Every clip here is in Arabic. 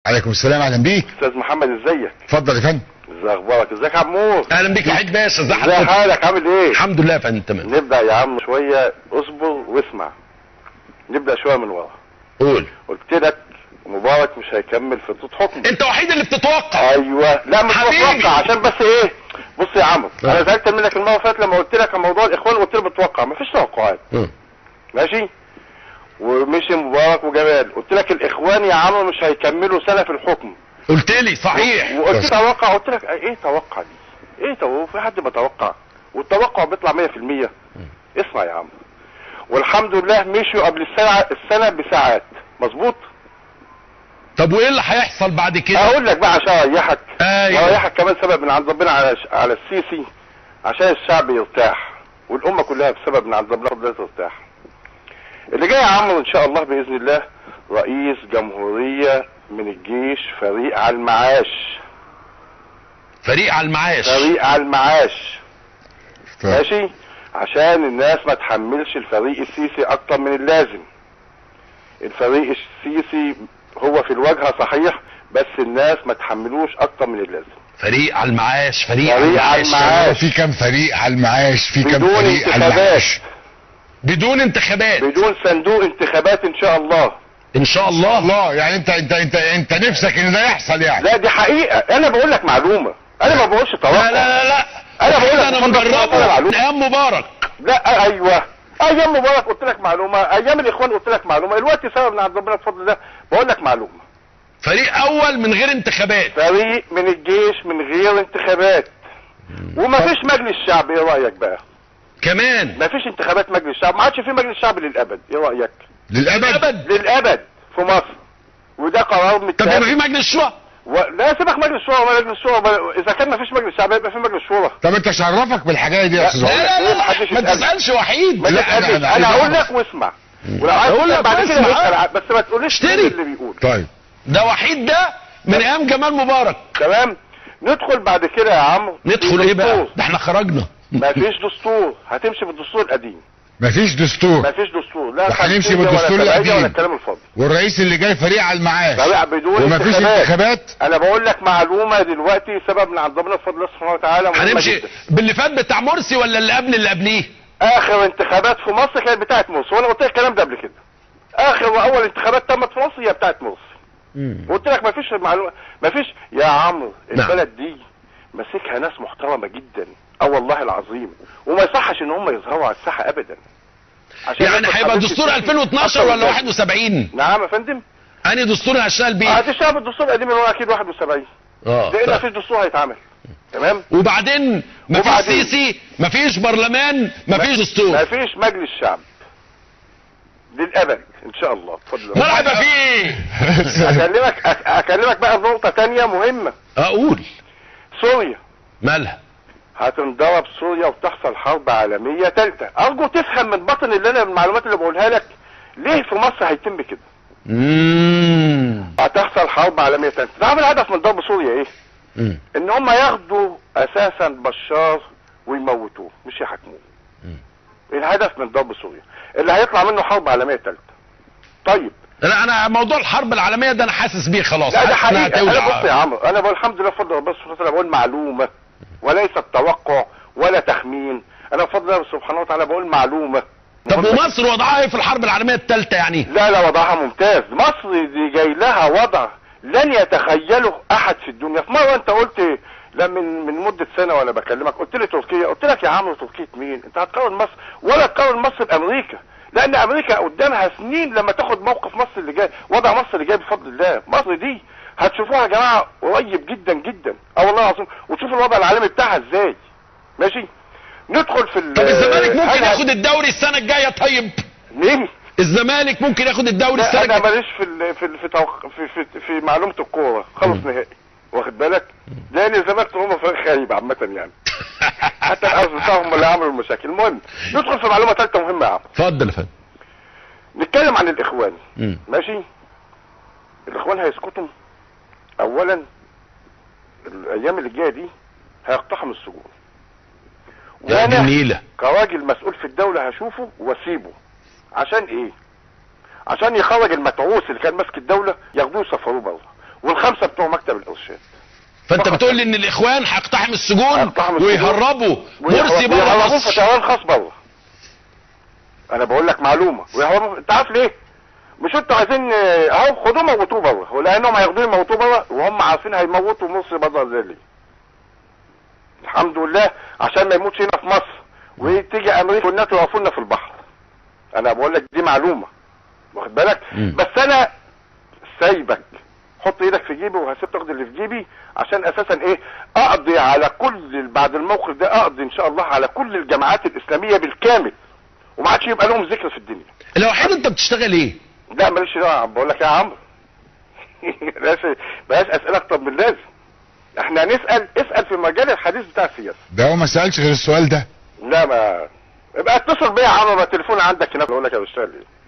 عليكم السلام، اهلا بيك. استاذ محمد ازيك؟ اتفضل يا فندم. ازي اخبارك؟ ازيك يا عمور؟ اهلا بيك يا حاج باشا، ازي ازي حالك؟ عامل ايه؟ الحمد لله يا فندم تمام. نبدا يا عم شويه، اصبر واسمع. نبدا شويه من ورا. قول. قلت لك مبارك مش هيكمل في خطوط حكم. انت وحيد اللي بتتوقع. ايوه، لا مش بتوقع، عشان بس ايه، بص يا عمرو، انا زعلت منك المره اللي فاتت لما قلت لك عن موضوع الاخوان وقلت لي بتوقع، مفيش توقعات. ماشي؟ ومشي مبارك وجمال، قلت لك الاخوان يا عمرو مش هيكملوا سنه في الحكم. قلت لي صحيح. وقلت توقع، قلت لك ايه توقع دي؟ ايه في حد بيتوقع؟ والتوقع بيطلع 100%. اسمع يا عم، والحمد لله مشوا قبل السنه بساعات، مظبوط؟ طب وايه اللي هيحصل بعد كده؟ اقول لك بقى عشان اريحك. ايوه. اريحك كمان سبب من عند ربنا على السيسي، عشان الشعب يرتاح والامه كلها بسبب من عند ربنا ترتاح. اللي جاي يا عمرو ان شاء الله باذن الله رئيس جمهوريه من الجيش، فريق على المعاش. فريق على المعاش. فريق على المعاش. ماشي؟ عشان الناس ما تحملش الفريق السيسي اكتر من اللازم. الفريق السيسي هو في الواجهه صحيح، بس الناس ما تحملوش اكتر من اللازم. فريق على المعاش. فريق على المعاش. في كام فريق على المعاش؟ في كام بدون فريق على انتخابات. المعاش؟ بدون انتخابات. بدون صندوق انتخابات ان شاء الله. ان شاء الله. الله، يعني انت نفسك ان ده يحصل يعني؟ لا دي حقيقه، انا بقول لك معلومه، انا ما بقولش توقع. لا لا لا، انا بقول لك انا مجربه من ايام مبارك. لا ايوه، ايام مبارك قلت لك معلومه، ايام الاخوان قلت لك معلومه، دلوقتي سبب من عند ربنا بفضل الله بقول لك معلومه. فريق اول من غير انتخابات. فريق من الجيش من غير انتخابات. ومفيش مجلس شعب، ايه رايك بقى؟ كمان مفيش انتخابات مجلس شعب، ما عادش في مجلس شعب للابد، ايه رايك؟ للابد؟ للابد في مصر. وده قرار متاخد. طب يبقى في مجلس شورى؟ لا سيبك مجلس شورى ولا مجلس شورى، اذا كان مفيش مجلس شعب يبقى في مجلس شورى. طب انت شرفك بالحاجه دي يا استاذ؟ لا لا لا، ما تسالش وحيد. انا هقول لك واسمع، ولو عايز بعد كده اسال، بس ما تقوليش اللي بيقول. طيب ده وحيد ده من ايام جمال مبارك. تمام. ندخل بعد كده يا عمرو. ندخل ايه بقى؟ ده احنا خرجنا. مفيش دستور، هتمشي بالدستور القديم. مفيش دستور. مفيش دستور، لا هنمشي بالدستور القديم ولا الكلام الفاضي. والرئيس اللي جاي فريق على المعاش. لا بدون ومفيش انتخابات. انا بقول لك معلومه دلوقتي سبب من عند ربنا بفضل الله سبحانه وتعالى. هنمشي باللي فات بتاع مرسي ولا اللي قبل اللي قبليه؟ اخر انتخابات في مصر كانت بتاعه مرسي، وانا قلت لك الكلام ده قبل كده. اخر واول انتخابات تمت في مصر هي بتاعه مرسي. قلت لك مفيش معلومه، مفيش يا عمرو. البلد دي ماسكها ناس محترمه جدا، والله العظيم، وما يصحش ان هم يظهروا على الساحه ابدا. يعني هيبقى دستور 2012 ولا 71؟ نعم يا فندم. انهي دستور هشتغل بيه؟ هتشتغل بالدستور القديم اللي هو اكيد 71. لان مفيش دستور هيتعمل. تمام. وبعدين مفيش سيسي، مفيش برلمان، مفيش دستور، مفيش مجلس شعب للابد ان شاء الله بفضل الله. ما هيبقى فيه. اكلمك بقى بنقطه ثانيه مهمه. اقول. سوريا مالها؟ هتنضرب سوريا وتحصل حرب عالميه ثالثه. ارجو تفهم من بطن اللي انا المعلومات اللي بقولها لك ليه في مصر هيتم كده. هتحصل حرب عالميه ثالثه. تعرف الهدف من ضرب سوريا ايه؟ ان هم ياخدوا اساسا بشار ويموتوه مش يحاكموه. الهدف من ضرب سوريا اللي هيطلع منه حرب عالميه ثالثه. طيب لا انا موضوع الحرب العالميه ده انا حاسس بيه خلاص. لا ده حقيقي. انا بص يا عمرو، انا بقول الحمد لله بفضل ربنا سبحانه وتعالى، بقول معلومه وليس توقع ولا تخمين. انا بفضل الله سبحانه وتعالى بقول معلومه. طب ومصر وضعها ايه في الحرب العالميه الثالثه يعني؟ لا وضعها ممتاز. مصر دي جاي لها وضع لن يتخيله احد في الدنيا. في مره انت قلت لا من مده سنه وانا بكلمك، قلت لي تركيا، قلت لك يا عمرو تركيا مين؟ انت هتقارن مصر ولا تقارن مصر بامريكا، لان امريكا قدامها سنين لما تاخد موقف مصر اللي جاي، وضع مصر اللي جاي بفضل الله. مصر دي هتشوفوها يا جماعه قريب جدا جدا، والله العظيم، وتشوفوا الوضع العالمي بتاعها ازاي. ماشي؟ ندخل في طب الزمالك ممكن ياخد الدوري السنه الجايه؟ طيب مين؟ الزمالك ممكن ياخد الدوري السنه الجايه؟ انا ماليش في معلومه الكوره خلص نهائي، واخد بالك؟ لان الزمالك هم فريق خايب عامه يعني. حتى الارض بتاعهم اللي عملوا المشاكل. المهم ندخل في معلومه ثالثه مهمه يا عم. اتفضل يا فندم. نتكلم عن الاخوان. ماشي؟ الاخوان هيسكتوا. اولا الايام اللي جايه دي هيقتحم السجون. يا جميله. كراجل مسؤول في الدوله هشوفه واسيبه. عشان ايه؟ عشان يخرج المتعوس اللي كان ماسك الدوله ياخدوه يسفروه بره. والخمسه بتوع مكتب الارشاد. فانت فقط. بتقول لي ان الاخوان هيقتحم السجون هيقتحم السجون ويهربوا مرسي بره ويهربوه في مصر. طيران خاص بره. انا بقول لك معلومه، ويهربوا. انت عارف ليه؟ مش انتوا عايزين اهو خدوه موتوه بره، ولانهم هياخدوه يموتوه بره وهم عارفين هيموتوا مرسي بره ازاي ليه؟ الحمد لله عشان ما يموتش هنا في مصر وتيجي امريكا والناتو يقفوا لنا في البحر. انا بقول لك دي معلومه، واخد بالك؟ بس انا سايبك حط ايدك في جيبي وهسيب تاخد اللي في جيبي عشان اساسا ايه اقضي على كل بعد الموقف ده، اقضي ان شاء الله على كل الجماعات الاسلاميه بالكامل وما عادش يبقى لهم ذكر في الدنيا. الوحيد انت بتشتغل ايه؟ لا ماليش دعوه، بقول لك يا عمرو بلاش اسئله اكتر من لازم. احنا اسال في مجال الحديث بتاع السياسه. ده هو ما سالش غير السؤال ده. لا ما يبقى اتصل بيا يا عمرو، التليفون عندك هناك اقول لك يا استاذ ايه.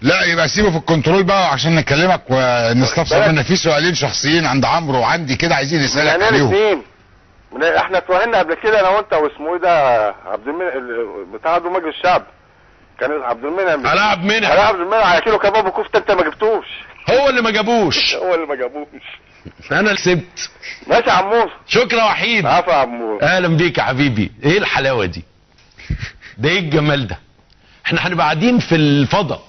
لا يبقى سيبه في الكنترول بقى عشان نكلمك ونستفسر منك في سؤالين شخصيين عند عمرو وعندي كده عايزين نسالك يعني عليهم. الاثنين احنا اتوهنا قبل كده انا وانت واسمه ايه ده عبد المنعم بتاع عضو مجلس الشعب، كان عبد المنعم علاء عبد المنعم. علاء عبد المنعم على كيلو كباب وكفته انت ما جبتوش. هو اللي ما جابوش. هو اللي ما جابوش. انا اللي سبت. ماشي يا عمور. شكرا وحيد. عفوا يا عمور. اهلا بيك يا حبيبي. ايه الحلاوه دي؟ ده ايه الجمال ده؟ احنا هنبقى قاعدين في الفضاء.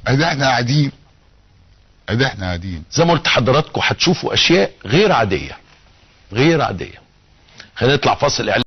ادي احنا قاعدين. ادي احنا قاعدين. زي ما قلت لحضراتكم هتشوفوا اشياء غير عاديه. غير عاديه. خلينا نطلع فاصل اعلان.